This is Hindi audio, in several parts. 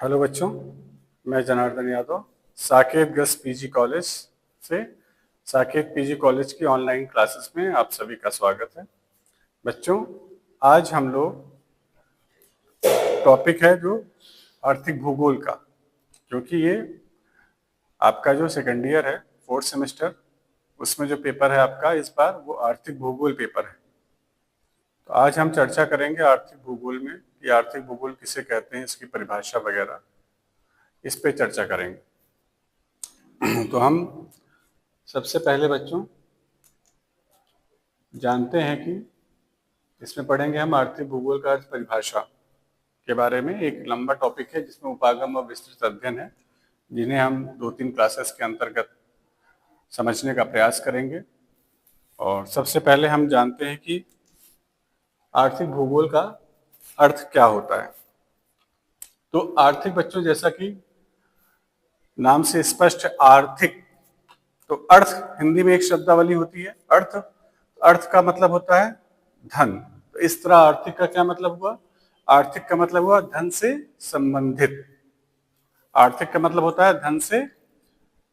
हेलो बच्चों, मैं जनार्दन यादव साकेत गस पीजी कॉलेज से साकेत पीजी कॉलेज की ऑनलाइन क्लासेस में आप सभी का स्वागत है। बच्चों, आज हम लोग टॉपिक है जो आर्थिक भूगोल का, क्योंकि ये आपका जो सेकेंड ईयर है, फोर्थ सेमेस्टर, उसमें जो पेपर है आपका इस बार वो आर्थिक भूगोल पेपर है। तो आज हम चर्चा करेंगे आर्थिक भूगोल में कि आर्थिक भूगोल किसे कहते हैं, इसकी परिभाषा वगैरह इस पे चर्चा करेंगे। तो हम सबसे पहले बच्चों जानते हैं कि इसमें पढ़ेंगे हम आर्थिक भूगोल का अर्थ परिभाषा के बारे में। एक लंबा टॉपिक है जिसमें उपागम और विस्तृत अध्ययन है, जिन्हें हम 2-3 क्लासेस के अंतर्गत समझने का प्रयास करेंगे। और सबसे पहले हम जानते हैं कि आर्थिक भूगोल का अर्थ क्या होता है। तो आर्थिक बच्चों, जैसा कि नाम से स्पष्ट आर्थिक, तो अर्थ हिंदी में एक शब्दावली होती है अर्थ। अर्थ का मतलब होता है धन। तो इस तरह आर्थिक का क्या मतलब हुआ? आर्थिक का मतलब हुआ धन से संबंधित। आर्थिक का मतलब होता है धन से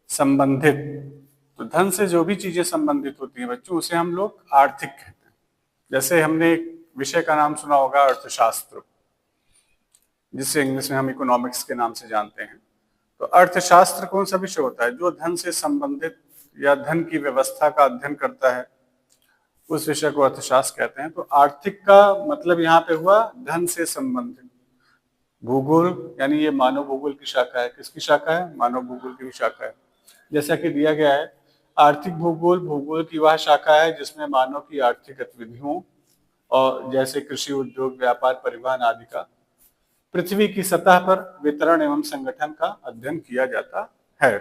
संबंधित। तो धन से जो भी चीजें संबंधित होती हैं बच्चों, उसे हम लोग आर्थिक कहते हैं। जैसे हमने एक विषय का नाम सुना होगा अर्थशास्त्र, जिसे इंग्लिश में हम इकोनॉमिक्स के नाम से जानते हैं। तो अर्थशास्त्र कौन सा विषय होता है? जो धन से संबंधित या धन की व्यवस्था का अध्ययन करता है, उस विषय को अर्थशास्त्र कहते हैं। तो आर्थिक का मतलब यहाँ पे हुआ धन से संबंधित। भूगोल यानी ये मानव भूगोल की शाखा है। किसकी शाखा है? मानव भूगोल की शाखा है। जैसा कि दिया गया है, आर्थिक भूगोल भूगोल की वह शाखा है जिसमें मानव की आर्थिक गतिविधियों और जैसे कृषि, उद्योग, व्यापार, परिवहन आदि का पृथ्वी की सतह पर वितरण एवं संगठन का अध्ययन किया जाता है।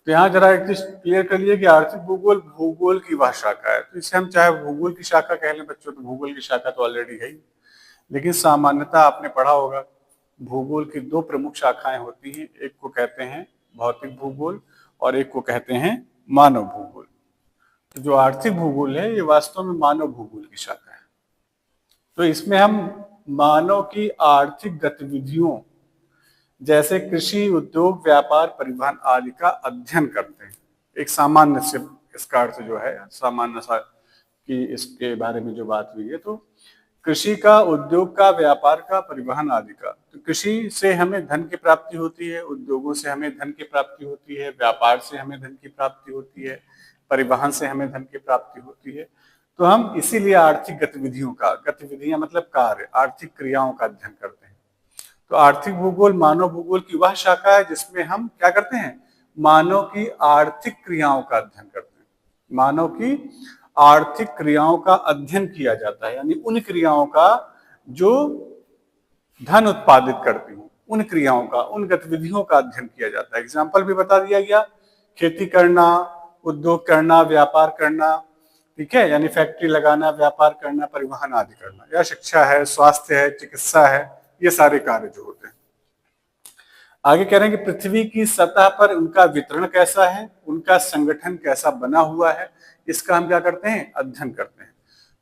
तो यहाँ जरा एक चीज क्लियर कर लिए कि आर्थिक भूगोल भूगोल की वह शाखा है। तो इसे हम चाहे भूगोल की शाखा कह लें बच्चों, तो भूगोल की शाखा तो ऑलरेडी है ही। लेकिन सामान्यतः आपने पढ़ा होगा भूगोल की 2 प्रमुख शाखाएं होती हैं। एक को कहते हैं भौतिक भूगोल और एक को कहते हैं मानव भूगोल। तो जो आर्थिक भूगोल है ये वास्तव में मानव भूगोल की शाखा है। तो इसमें हम मानव की आर्थिक गतिविधियों जैसे कृषि, उद्योग, व्यापार, परिवहन आदि का अध्ययन करते हैं। एक सामान्य से इसका अर्थ जो है सामान्य सा कि इसके बारे में जो बात हुई है, तो कृषि का, उद्योग का, व्यापार का, परिवहन आदि का। तो कृषि से हमें धन की प्राप्ति होती है, उद्योगों से हमें धन की प्राप्ति होती है, व्यापार से हमें धन की प्राप्ति होती है, परिवहन से हमें धन की प्राप्ति होती है। तो हम इसीलिए आर्थिक गतिविधियों का, गतिविधियां मतलब कार्य, आर्थिक क्रियाओं का अध्ययन करते हैं। तो आर्थिक भूगोल मानव भूगोल की वह शाखा है जिसमें हम क्या करते हैं? मानव की आर्थिक क्रियाओं का अध्ययन करते हैं। मानव की आर्थिक क्रियाओं का अध्ययन किया जाता है, यानी उन क्रियाओं का जो धन उत्पादित करती हैं, उन क्रियाओं का, उन गतिविधियों का अध्ययन किया जाता है। एग्जाम्पल भी बता दिया गया, खेती करना, उद्योग करना, व्यापार करना, ठीक है, यानी फैक्ट्री लगाना, व्यापार करना, परिवहन आदि करना, या शिक्षा है, स्वास्थ्य है, चिकित्सा है, ये सारे कार्य जो होते हैं। आगे कह रहे हैं कि पृथ्वी की सतह पर उनका वितरण कैसा है, उनका संगठन कैसा बना हुआ है, इसका हम क्या करते हैं? अध्ययन करते हैं।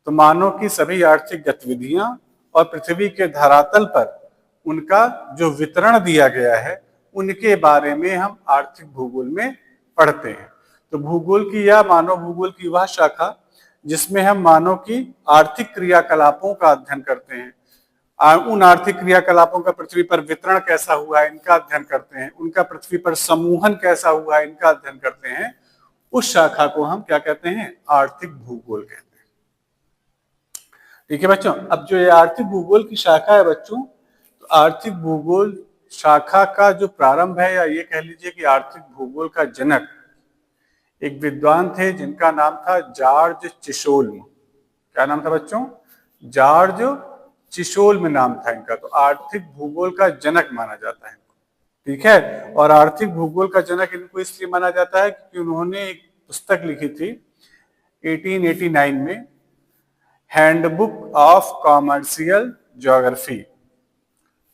तो मानव की सभी आर्थिक गतिविधियां और पृथ्वी के धरातल पर उनका जो वितरण दिया गया है, उनके बारे में हम आर्थिक भूगोल में पढ़ते हैं। तो भूगोल की या मानव भूगोल की वह शाखा जिसमें हम मानव की आर्थिक क्रियाकलापों का अध्ययन करते हैं, उन आर्थिक क्रियाकलापों का पृथ्वी पर वितरण कैसा हुआ है इनका अध्ययन करते हैं, उनका पृथ्वी पर समूहन कैसा हुआ है इनका अध्ययन करते हैं, उस शाखा को हम क्या कहते हैं? आर्थिक भूगोल कहते हैं। ठीक है बच्चों, अब जो ये आर्थिक भूगोल की शाखा है बच्चों, तो आर्थिक भूगोल शाखा का जो प्रारंभ है, या ये कह लीजिए कि आर्थिक भूगोल का जनक एक विद्वान थे जिनका नाम था जॉर्ज चिशोल्म। क्या नाम था बच्चों? जॉर्ज चिशोल्म नाम था इनका। तो आर्थिक भूगोल का जनक माना जाता है, ठीक है। और आर्थिक भूगोल का जनक इनको इसलिए माना जाता है क्योंकि उन्होंने एक पुस्तक लिखी थी 1889 में, handbook of commercial geography.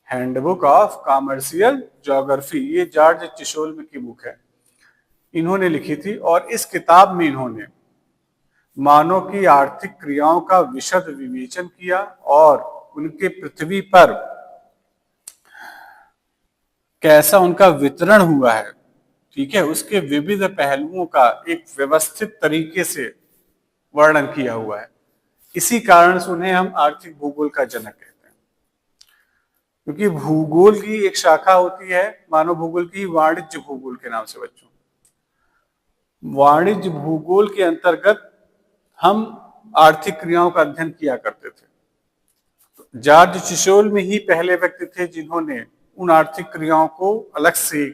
Handbook of commercial geography, ये जॉर्ज चिशोल्म की बुक है, इन्होंने लिखी थी। और इस किताब में इन्होंने मानव की आर्थिक क्रियाओं का विशद विवेचन किया और उनके पृथ्वी पर कैसा उनका वितरण हुआ है, ठीक है, उसके विविध पहलुओं का एक व्यवस्थित तरीके से वर्णन किया हुआ है। इसी कारण से उन्हें हम आर्थिक भूगोल का जनक कहते हैं। क्योंकि भूगोल की एक शाखा होती है मानव भूगोल की, वाणिज्य भूगोल के नाम से बच्चों। वाणिज्य भूगोल के अंतर्गत हम आर्थिक क्रियाओं का अध्ययन किया करते थे। जॉर्ज चिशोल में ही पहले व्यक्ति थे जिन्होंने उन आर्थिक क्रियाओं को अलग से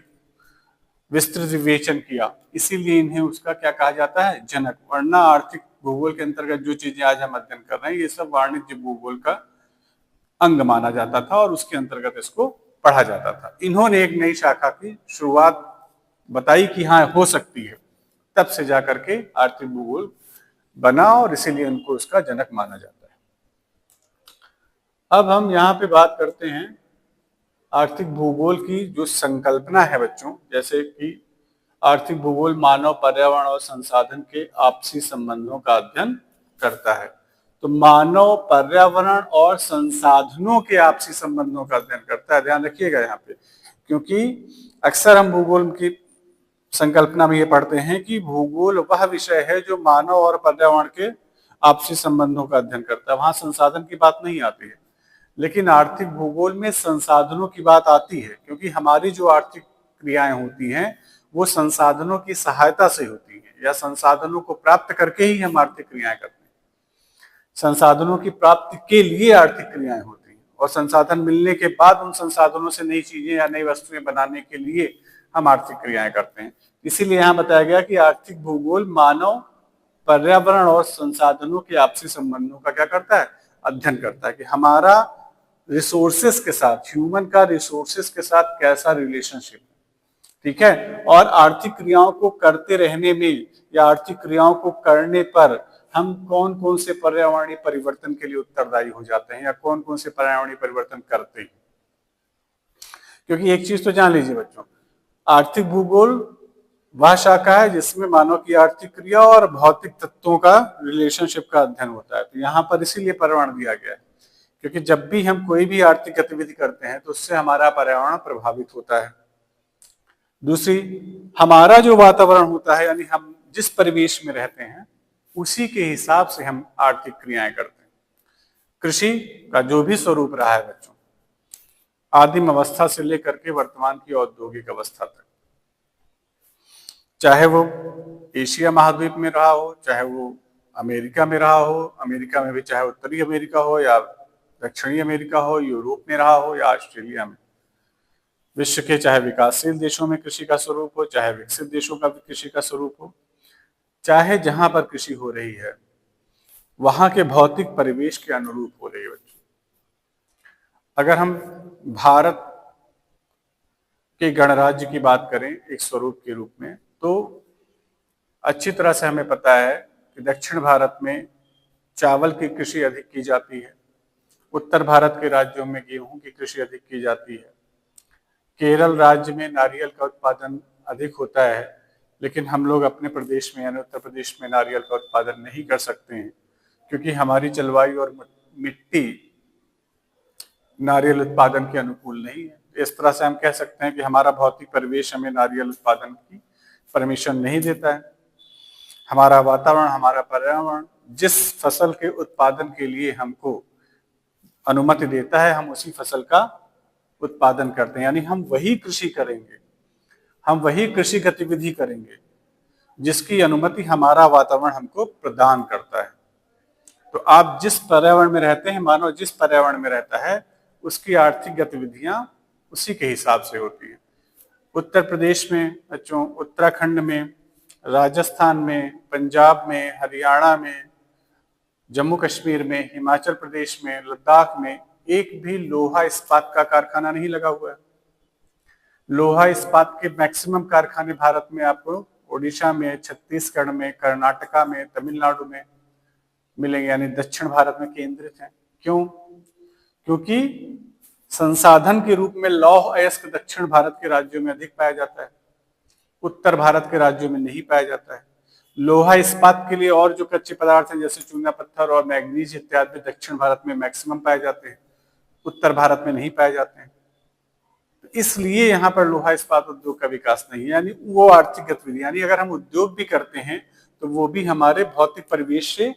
विस्तृत विवेचन किया, इसीलिए इन्हें उसका क्या कहा जाता है, जनक। वरना आर्थिक भूगोल के अंतर्गत जो चीजें आज हम अध्ययन कर रहे हैं ये सब वाणिज्य भूगोल का अंग माना जाता था और उसके अंतर्गत इसको पढ़ा जाता था। इन्होंने एक नई शाखा की शुरुआत बताई कि हाँ हो सकती है, तब से जाकर के आर्थिक भूगोल बना और इसीलिए उनको उसका जनक माना जाता है। अब हम यहाँ पे बात करते हैं आर्थिक भूगोल की जो संकल्पना है बच्चों, जैसे कि आर्थिक भूगोल मानव, पर्यावरण और संसाधन के आपसी संबंधों का अध्ययन करता है। तो मानव, पर्यावरण और संसाधनों के आपसी संबंधों का अध्ययन करता है। ध्यान रखिएगा यहाँ पे, क्योंकि अक्सर हम भूगोल की संकल्पना में ये पढ़ते हैं कि भूगोल वह विषय है जो मानव और पर्यावरण के आपसी संबंधों का अध्ययन करता है, वहां संसाधन की बात नहीं आती है। लेकिन आर्थिक भूगोल में संसाधनों की बात आती है, क्योंकि हमारी जो आर्थिक क्रियाएं होती हैं वो संसाधनों की सहायता से होती हैं, या संसाधनों को प्राप्त करके ही हम आर्थिक क्रियाएं करते हैं। संसाधनों की प्राप्ति के लिए आर्थिक क्रियाएं होती हैं, और संसाधन मिलने के बाद उन संसाधनों से नई चीजें या नई वस्तुएं बनाने के लिए हम आर्थिक क्रियाएं करते हैं। इसीलिए यहाँ बताया गया कि आर्थिक भूगोल मानव, पर्यावरण और संसाधनों के आपसी संबंधों का क्या करता है, अध्ययन करता है कि हमारा रिसोर्सेस के साथ, ह्यूमन का रिसोर्सेस के साथ कैसा रिलेशनशिप है, ठीक है। और आर्थिक क्रियाओं को करते रहने में या आर्थिक क्रियाओं को करने पर हम कौन कौन से पर्यावरणीय परिवर्तन के लिए उत्तरदायी हो जाते हैं या कौन कौन से पर्यावरणीय परिवर्तन करते हैं। क्योंकि एक चीज तो जान लीजिए बच्चों, आर्थिक भूगोल वह शाखा है जिसमें मानव की आर्थिक क्रिया और भौतिक तत्वों का रिलेशनशिप का अध्ययन होता है। तो यहाँ पर इसीलिए पर्यावरण दिया गया है, क्योंकि जब भी हम कोई भी आर्थिक गतिविधि करते हैं तो उससे हमारा पर्यावरण प्रभावित होता है। दूसरी, हमारा जो वातावरण होता है, यानी हम जिस परिवेश में रहते हैं उसी के हिसाब से हम आर्थिक क्रियाएं करते हैं। कृषि का जो भी स्वरूप रहा है बच्चों, आदिम अवस्था से लेकर के वर्तमान की औद्योगिक अवस्था तक, चाहे वो एशिया महाद्वीप में रहा हो, चाहे वो अमेरिका में रहा हो, अमेरिका में भी चाहे उत्तरी अमेरिका हो या दक्षिणी अमेरिका हो, यूरोप में रहा हो या ऑस्ट्रेलिया में, विश्व के चाहे विकासशील देशों में कृषि का स्वरूप हो, चाहे विकसित देशों का भी कृषि का स्वरूप हो, चाहे जहां पर कृषि हो रही है वहां के भौतिक परिवेश के अनुरूप हो रही है बच्चों। अगर हम भारत के गणराज्य की बात करें एक स्वरूप के रूप में, तो अच्छी तरह से हमें पता है कि दक्षिण भारत में चावल की कृषि अधिक की जाती है, उत्तर भारत के राज्यों में गेहूं की कृषि अधिक की जाती है, केरल राज्य में नारियल का उत्पादन अधिक होता है, लेकिन हम लोग अपने प्रदेश में यानी उत्तर प्रदेश में नारियल का उत्पादन नहीं कर सकते हैं, क्योंकि हमारी जलवायु और मिट्टी नारियल उत्पादन के अनुकूल नहीं है। इस तरह से हम कह सकते हैं कि हमारा भौतिक परिवेश हमें नारियल उत्पादन की परमिशन नहीं देता है। हमारा वातावरण, हमारा पर्यावरण जिस फसल के उत्पादन के लिए हमको अनुमति देता है, हम उसी फसल का उत्पादन करते हैं, यानी हम वही कृषि करेंगे, हम वही कृषि गतिविधि करेंगे जिसकी अनुमति हमारा वातावरण हमको प्रदान करता है। तो आप जिस पर्यावरण में रहते हैं, मानव जिस पर्यावरण में रहता है उसकी आर्थिक गतिविधियां उसी के हिसाब से होती है। उत्तर प्रदेश में बच्चों, उत्तराखंड में, राजस्थान में, पंजाब में, हरियाणा में, जम्मू कश्मीर में, हिमाचल प्रदेश में, लद्दाख में एक भी लोहा इस्पात का कारखाना नहीं लगा हुआ है। लोहा इस्पात के मैक्सिमम कारखाने भारत में आपको ओडिशा में, छत्तीसगढ़ में, कर्नाटका में, तमिलनाडु में मिलेंगे, यानी दक्षिण भारत में केंद्रित हैं। क्यों? क्योंकि संसाधन के रूप में लौह अयस्क दक्षिण भारत के राज्यों में अधिक पाया जाता है, उत्तर भारत के राज्यों में नहीं पाया जाता है। लोहा इस्पात के लिए और जो कच्चे पदार्थ हैं जैसे चूना पत्थर और मैग्नीज इत्यादि दक्षिण भारत में मैक्सिमम पाए जाते हैं, उत्तर भारत में नहीं पाए जाते हैं। तो इसलिए यहाँ पर लोहा इस्पात उद्योग का विकास नहीं है, यानी वो आर्थिक गतिविधि, यानी अगर हम उद्योग भी करते हैं तो वो भी हमारे भौतिक परिवेश से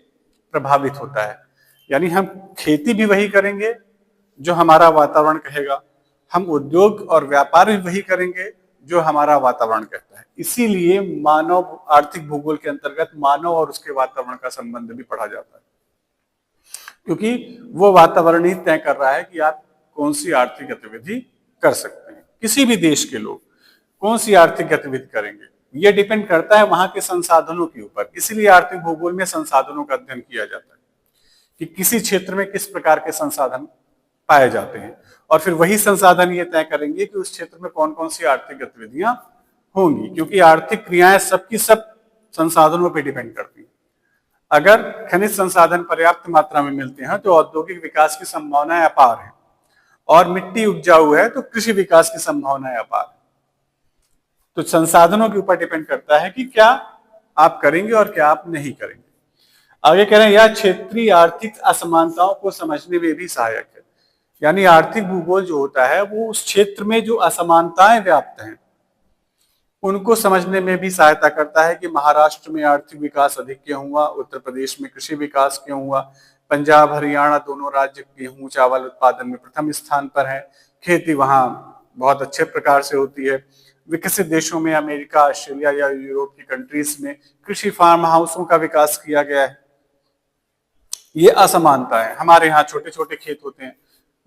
प्रभावित होता है। यानी हम खेती भी वही करेंगे जो हमारा वातावरण कहेगा, हम उद्योग और व्यापार भी वही करेंगे जो हमारा वातावरण कहता है। इसीलिए मानव आर्थिक भूगोल के अंतर्गत मानव और उसके वातावरण का संबंध भी पढ़ा जाता है, क्योंकि वो वातावरण ही तय कर रहा है कि आप कौन सी आर्थिक गतिविधि कर सकते हैं। किसी भी देश के लोग कौन सी आर्थिक गतिविधि करेंगे ये डिपेंड करता है वहां के संसाधनों के ऊपर। इसलिए आर्थिक भूगोल में संसाधनों का अध्ययन किया जाता है कि किसी क्षेत्र में किस प्रकार के संसाधन पाए जाते हैं, और फिर वही संसाधन ये तय करेंगे कि उस क्षेत्र में कौन कौन सी आर्थिक गतिविधियां होंगी, क्योंकि आर्थिक क्रियाएं सबकी सब संसाधनों पर डिपेंड करती हैं। अगर खनिज संसाधन पर्याप्त मात्रा में मिलते हैं तो औद्योगिक विकास की संभावनाएं अपार है, और मिट्टी उपजाऊ है तो कृषि विकास की संभावनाएं अपार है। तो संसाधनों के ऊपर डिपेंड करता है कि क्या आप करेंगे और क्या आप नहीं करेंगे। आगे कह रहे हैं यह क्षेत्रीय आर्थिक असमानताओं को समझने में भी सहायक है। यानी आर्थिक भूगोल जो होता है वो उस क्षेत्र में जो असमानताएं व्याप्त हैं उनको समझने में भी सहायता करता है कि महाराष्ट्र में आर्थिक विकास अधिक क्यों हुआ, उत्तर प्रदेश में कृषि विकास क्यों हुआ, पंजाब हरियाणा दोनों राज्य गेहूं चावल उत्पादन में प्रथम स्थान पर है, खेती वहां बहुत अच्छे प्रकार से होती है। विकसित देशों में अमेरिका, ऑस्ट्रेलिया या यूरोप की कंट्रीज में कृषि फार्म हाउसों का विकास किया गया है। ये असमानता है, हमारे यहाँ छोटे छोटे खेत होते हैं,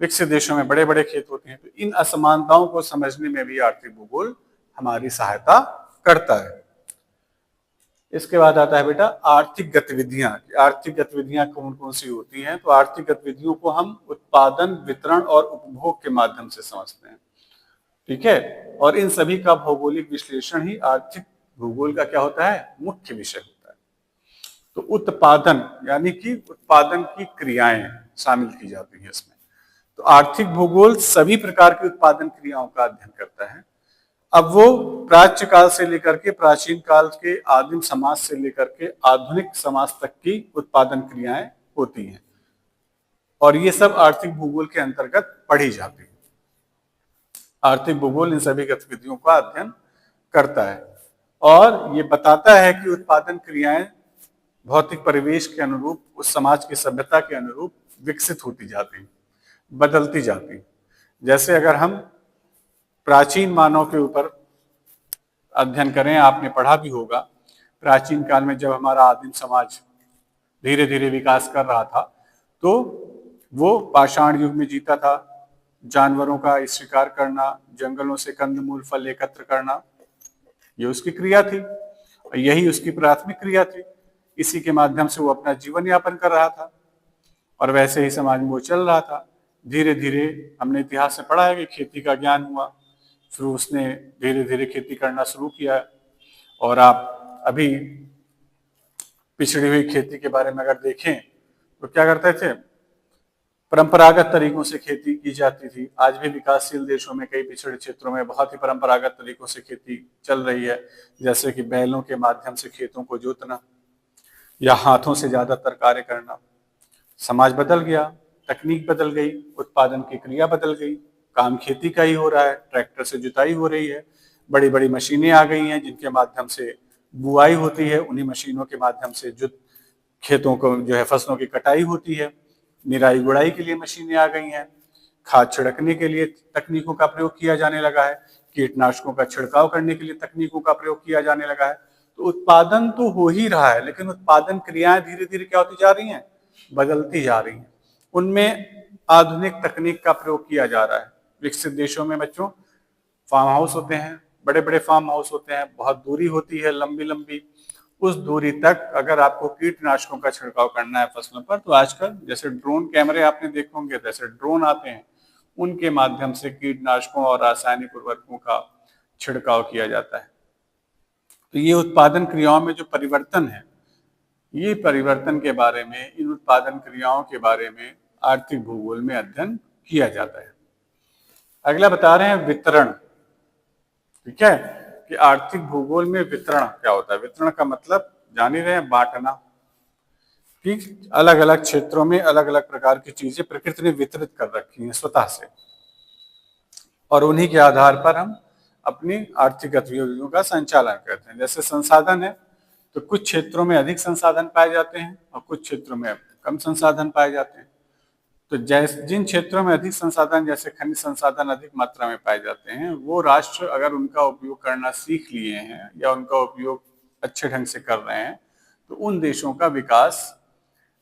विकसित देशों में बड़े बड़े खेत होते हैं। तो इन असमानताओं को समझने में भी आर्थिक भूगोल हमारी सहायता करता है। इसके बाद आता है बेटा आर्थिक गतिविधियां। आर्थिक गतिविधियां कौन कौन सी होती हैं? तो आर्थिक गतिविधियों को हम उत्पादन, वितरण और उपभोग के माध्यम से समझते हैं, ठीक है। और इन सभी का भौगोलिक विश्लेषण ही आर्थिक भूगोल का क्या होता है? मुख्य विषय होता है। तो उत्पादन यानी कि उत्पादन की क्रियाएं शामिल की जाती हैं इसमें। तो आर्थिक भूगोल सभी प्रकार की उत्पादन क्रियाओं का अध्ययन करता है। अब वो प्राच्य काल से लेकर के प्राचीन काल के आदिम समाज से लेकर के आधुनिक समाज तक की उत्पादन क्रियाएं होती हैं, और ये सब आर्थिक भूगोल के अंतर्गत पढ़ी जाती है। आर्थिक भूगोल इन सभी गतिविधियों का अध्ययन करता है और ये बताता है कि उत्पादन क्रियाएं भौतिक परिवेश के अनुरूप, उस समाज की सभ्यता के अनुरूप विकसित होती जाती, बदलती जाती। जैसे अगर हम प्राचीन मानव के ऊपर अध्ययन करें, आपने पढ़ा भी होगा, प्राचीन काल में जब हमारा आदिम समाज धीरे धीरे विकास कर रहा था तो वो पाषाण युग में जीता था। जानवरों का शिकार करना, जंगलों से कंदमूल फल एकत्र करना, ये उसकी क्रिया थी, यही उसकी प्राथमिक क्रिया थी। इसी के माध्यम से वो अपना जीवन यापन कर रहा था और वैसे ही समाज में वो चल रहा था। धीरे धीरे हमने इतिहास में पढ़ा है कि खेती का ज्ञान हुआ, फिर उसने धीरे धीरे खेती करना शुरू किया। और आप अभी पिछड़ी हुई खेती के बारे में अगर देखें तो क्या करते थे? परंपरागत तरीकों से खेती की जाती थी। आज भी विकासशील देशों में कई पिछड़े क्षेत्रों में बहुत ही परंपरागत तरीकों से खेती चल रही है, जैसे कि बैलों के माध्यम से खेतों को जोतना या हाथों से ज्यादातर कार्य करना। समाज बदल गया, तकनीक बदल गई, उत्पादन की क्रिया बदल गई, काम खेती का ही हो रहा है, ट्रैक्टर से जुताई हो रही है, बड़ी बड़ी मशीनें आ गई हैं जिनके माध्यम से बुआई होती है, उन्हीं मशीनों के माध्यम से खेतों को जो है फसलों की कटाई होती है, निराई गुड़ाई के लिए मशीनें आ गई हैं, खाद छिड़कने के लिए तकनीकों का प्रयोग किया जाने लगा है, कीटनाशकों का छिड़काव करने के लिए तकनीकों का प्रयोग किया जाने लगा है। तो उत्पादन तो हो ही रहा है, लेकिन उत्पादन क्रियाएं धीरे धीरे क्या होती जा रही हैं? बदलती जा रही हैं। उनमें आधुनिक तकनीक का प्रयोग किया जा रहा है। विकसित देशों में बच्चों फार्म हाउस होते हैं, बड़े बड़े फार्म हाउस होते हैं, बहुत दूरी होती है, लंबी लंबी। उस दूरी तक अगर आपको कीटनाशकों का छिड़काव करना है फसलों पर, तो आजकल जैसे ड्रोन कैमरे आपने देखे होंगे, जैसे ड्रोन आते हैं, उनके माध्यम से कीटनाशकों और रासायनिक उर्वरकों का छिड़काव किया जाता है। तो ये उत्पादन क्रियाओं में जो परिवर्तन है, ये परिवर्तन के बारे में, इन उत्पादन क्रियाओं के बारे में आर्थिक भूगोल में अध्ययन किया जाता है। अगला बता रहे हैं वितरण, ठीक है, कि आर्थिक भूगोल में वितरण क्या होता है। वितरण का मतलब जान ही रहे हैं, बांटना, कि अलग अलग क्षेत्रों में अलग अलग प्रकार की चीजें प्रकृति ने वितरित कर रखी हैं स्वतः से। और उन्हीं के आधार पर हम अपनी आर्थिक गतिविधियों का संचालन करते हैं। जैसे संसाधन है, तो कुछ क्षेत्रों में अधिक संसाधन पाए जाते हैं और कुछ क्षेत्रों में कम संसाधन पाए जाते हैं। तो जैसे जिन क्षेत्रों में अधिक संसाधन, जैसे खनिज संसाधन अधिक मात्रा में पाए जाते हैं, वो राष्ट्र अगर उनका उपयोग करना सीख लिए हैं या उनका उपयोग अच्छे ढंग से कर रहे हैं, तो उन देशों का विकास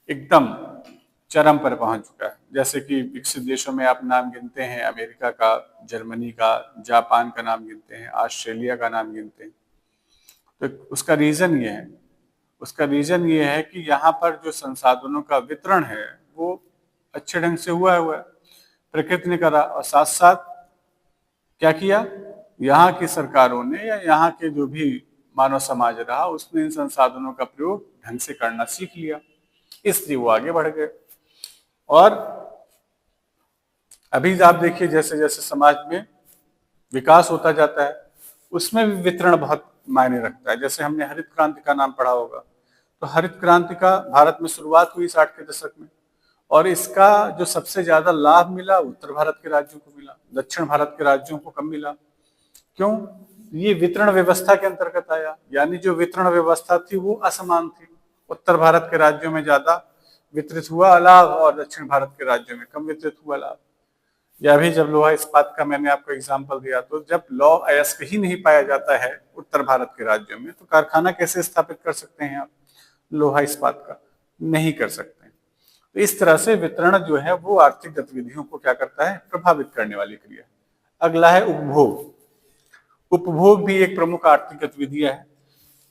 एकदम चरम पर पहुंच चुका है। जैसे कि विकसित देशों में आप नाम गिनते हैं अमेरिका का, जर्मनी का, जापान का नाम गिनते हैं, ऑस्ट्रेलिया का नाम गिनते हैं। तो उसका रीजन ये है कि यहाँ पर जो संसाधनों का वितरण है वो अच्छे ढंग से हुआ है, प्रकृति ने करा, और साथ साथ क्या किया, यहाँ की सरकारों ने या यहाँ के जो भी मानव समाज रहा उसने इन संसाधनों का प्रयोग ढंग से करना सीख लिया, इसलिए वो आगे बढ़ गए। और अभी आप देखिए जैसे जैसे समाज में विकास होता जाता है उसमें भी वितरण बहुत मायने रखता है। जैसे हमने हरित क्रांति का नाम पढ़ा होगा, तो हरित क्रांति का भारत में शुरुआत हुई 60 के दशक में, और इसका जो सबसे ज्यादा लाभ मिला उत्तर भारत के राज्यों को मिला, दक्षिण भारत के राज्यों को कम मिला। क्यों? ये वितरण व्यवस्था के अंतर्गत आया, यानी जो वितरण व्यवस्था थी वो असमान थी। उत्तर भारत के राज्यों में ज्यादा वितरित हुआ लाभ और दक्षिण भारत के राज्यों में कम वितरित हुआ लाभ। या भी जब लोहा इस्पात का मैंने आपको एग्जाम्पल दिया, तो जब लौह अयस्क ही नहीं पाया जाता है उत्तर भारत के राज्यों में, तो कारखाना कैसे स्थापित कर सकते हैं आप लोहा इस्पात का? नहीं कर सकते। तो इस तरह से वितरण जो है वो आर्थिक गतिविधियों को क्या करता है, प्रभावित करने वाली क्रिया। अगला है उपभोग। उपभोग भी एक प्रमुख आर्थिक गतिविधि है।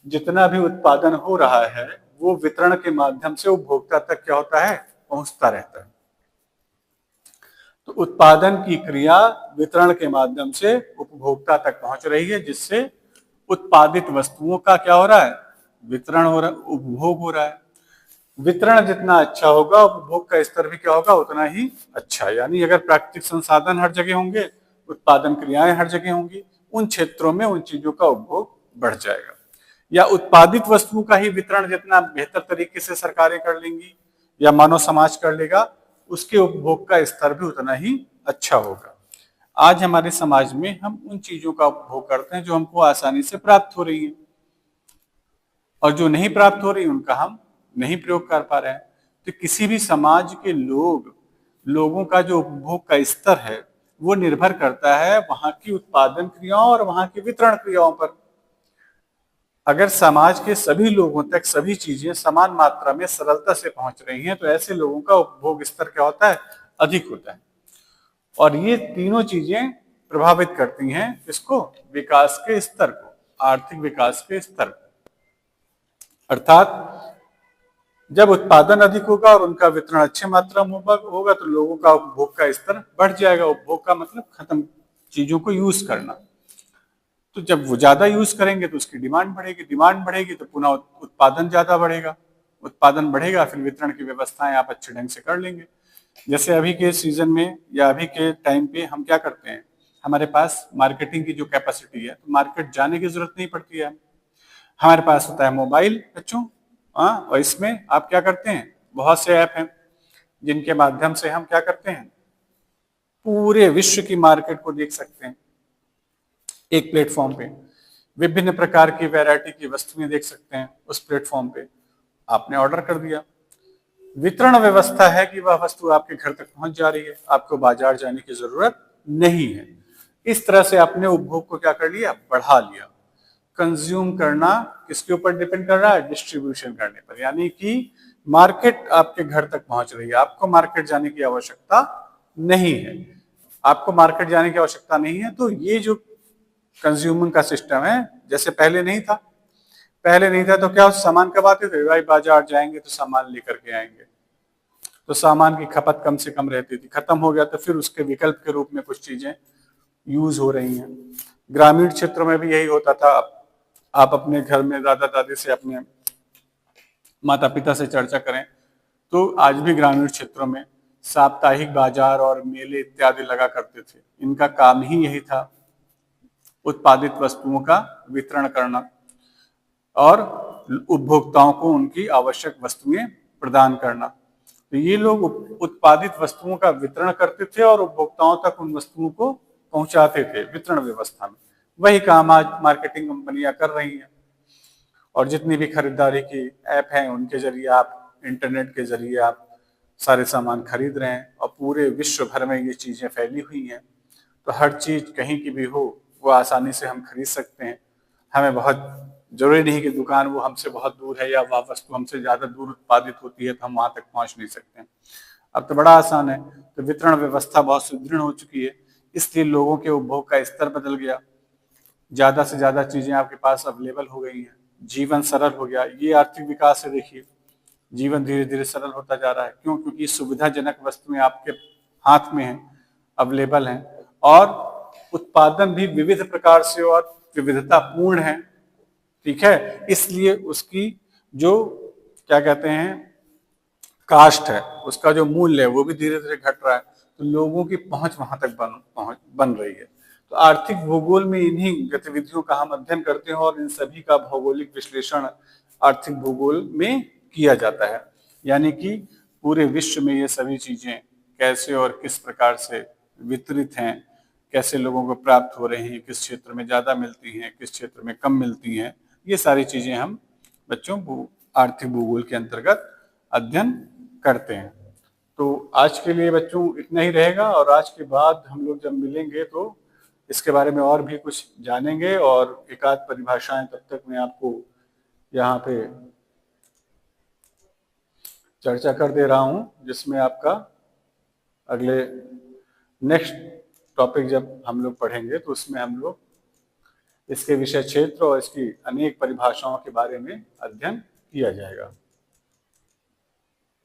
जितना भी उत्पादन हो रहा है वो वितरण के माध्यम से उपभोक्ता तक क्या होता है, पहुंचता रहता है। तो उत्पादन की क्रिया वितरण के माध्यम से उपभोक्ता तक पहुंच रही है, जिससे उत्पादित वस्तुओं का क्या हो रहा है, वितरण हो रहा है, उपभोग हो रहा है। वितरण जितना अच्छा होगा उपभोग का स्तर भी क्या होगा, उतना ही अच्छा। यानी अगर प्राकृतिक संसाधन हर जगह होंगे, उत्पादन क्रियाएं हर जगह होंगी, उन क्षेत्रों में उन चीजों का उपभोग बढ़ जाएगा। या उत्पादित वस्तुओं का ही वितरण जितना बेहतर तरीके से सरकारें कर लेंगी या मानव समाज कर लेगा, उसके उपभोग का स्तर भी उतना ही अच्छा होगा। आज हमारे समाज में हम उन चीजों का उपभोग करते हैं जो हमको आसानी से प्राप्त हो रही है, और जो नहीं प्राप्त हो रही उनका हम नहीं प्रयोग कर पा रहे हैं। तो किसी भी समाज के लोगों का जो उपभोग का स्तर है वो निर्भर करता है वहां की उत्पादन क्रियाओं और वहां की वितरण क्रियाओं पर। अगर समाज के सभी लोगों तक सभी चीजें समान मात्रा में सरलता से पहुंच रही हैं, तो ऐसे लोगों का उपभोग स्तर क्या होता है, अधिक होता है। और ये तीनों चीजें प्रभावित करती हैं इसको, विकास के स्तर को, आर्थिक विकास के स्तर को। अर्थात जब उत्पादन अधिक होगा और उनका वितरण अच्छे मात्रा में होगा तो लोगों का उपभोग का स्तर बढ़ जाएगा। उपभोग का मतलब खत्म चीजों को यूज करना। तो जब वो ज्यादा यूज करेंगे तो उसकी डिमांड बढ़ेगी, डिमांड बढ़ेगी तो पुनः उत्पादन ज्यादा बढ़ेगा, उत्पादन बढ़ेगा, फिर वितरण की व्यवस्थाएं आप अच्छे ढंग से कर लेंगे। जैसे अभी के सीजन में या अभी के टाइम पे हम क्या करते हैं, हमारे पास मार्केटिंग की जो कैपेसिटी है, तो मार्केट जाने की जरूरत नहीं पड़ती है। हमारे पास होता है मोबाइल बच्चों, और इसमें आप क्या करते हैं, बहुत से ऐप हैं जिनके माध्यम से हम क्या करते हैं, पूरे विश्व की मार्केट को देख सकते हैं। एक प्लेटफॉर्म पे विभिन्न प्रकार की वैरायटी की वस्तुएं देख सकते हैं। उस प्लेटफॉर्म पे आपने ऑर्डर कर दिया, वितरण व्यवस्था है कि वह वस्तु आपके घर तक पहुंच जा रही है, आपको बाजार जाने की जरूरत नहीं है। इस तरह से आपने उपभोग को क्या कर लिया, बढ़ा लिया। कंज्यूम करना किसके ऊपर डिपेंड कर रहा है, डिस्ट्रीब्यूशन करने पर, यानी कि मार्केट आपके घर तक पहुंच रही है, आपको मार्केट जाने की आवश्यकता नहीं है। आपको मार्केट जाने की आवश्यकता नहीं है, तो ये जो कंज्यूमिंग का सिस्टम है, जैसे पहले नहीं था तो क्या सामान कब आते थे, भाई बाजार जाएंगे तो सामान लेकर के आएंगे, तो सामान की खपत कम से कम रहती थी, खत्म हो गया तो फिर उसके विकल्प के रूप में कुछ चीजें यूज हो रही हैं। ग्रामीण क्षेत्रों में भी यही होता था। आप अपने घर में दादा दादी से, अपने माता पिता से चर्चा करें तो आज भी ग्रामीण क्षेत्रों में साप्ताहिक बाजार और मेले इत्यादि लगा करते थे। इनका काम ही यही था, उत्पादित वस्तुओं का वितरण करना और उपभोक्ताओं को उनकी आवश्यक वस्तुएं प्रदान करना। तो ये लोग उत्पादित वस्तुओं का वितरण करते थे और उपभोक्ताओं तक उन वस्तुओं को पहुंचाते थे वितरण व्यवस्था में, वही काम आज मार्केटिंग कंपनियां कर रही हैं। और जितनी भी खरीदारी की ऐप हैं उनके जरिए आप, इंटरनेट के जरिए आप सारे सामान खरीद रहे हैं और पूरे विश्व भर में ये चीज़ें फैली हुई हैं। तो हर चीज़ कहीं की भी हो वो आसानी से हम खरीद सकते हैं। हमें बहुत जरूरी नहीं कि दुकान वो हमसे बहुत दूर है या वह वस्तु हमसे ज़्यादा दूर उत्पादित होती है तो हम वहाँ तक पहुँच नहीं सकते हैं। अब तो बड़ा आसान है। तो वितरण व्यवस्था बहुत सुदृढ़ हो चुकी है, इसलिए लोगों के उपभोग का स्तर बदल गया, ज़्यादा से ज़्यादा चीज़ें आपके पास अवेलेबल हो गई हैं, जीवन सरल हो गया। ये आर्थिक विकास है। देखिए जीवन धीरे धीरे सरल होता जा रहा है। क्यों? क्योंकि सुविधाजनक वस्तुएं आपके हाथ में हैं, अवेलेबल हैं, और उत्पादन भी विविध प्रकार से और विविधता पूर्ण है। ठीक है, इसलिए उसकी जो क्या कहते हैं कास्ट है, उसका जो मूल्य है वो भी धीरे धीरे घट रहा है। तो लोगों की पहुंच वहां तक बन रही है। तो आर्थिक भूगोल में इन्हीं गतिविधियों का हम अध्ययन करते हैं और इन सभी का भौगोलिक विश्लेषण आर्थिक भूगोल में किया जाता है। यानी कि पूरे विश्व में ये सभी चीजें कैसे और किस प्रकार से वितरित हैं, कैसे लोगों को प्राप्त हो रही हैं, किस क्षेत्र में ज्यादा मिलती हैं, किस क्षेत्र में कम मिलती हैं, ये सारी चीजें हम बच्चों आर्थिक भूगोल के अंतर्गत अध्ययन करते हैं। तो आज के लिए बच्चों इतना ही रहेगा, और आज के बाद हम लोग जब मिलेंगे तो इसके बारे में और भी कुछ जानेंगे और एक आध परिभाषाएं तब तक मैं आपको यहाँ पे चर्चा कर दे रहा हूँ, जिसमें आपका अगले नेक्स्ट टॉपिक जब हम लोग पढ़ेंगे तो उसमें हम लोग इसके विषय क्षेत्र और इसकी अनेक परिभाषाओं के बारे में अध्ययन किया जाएगा।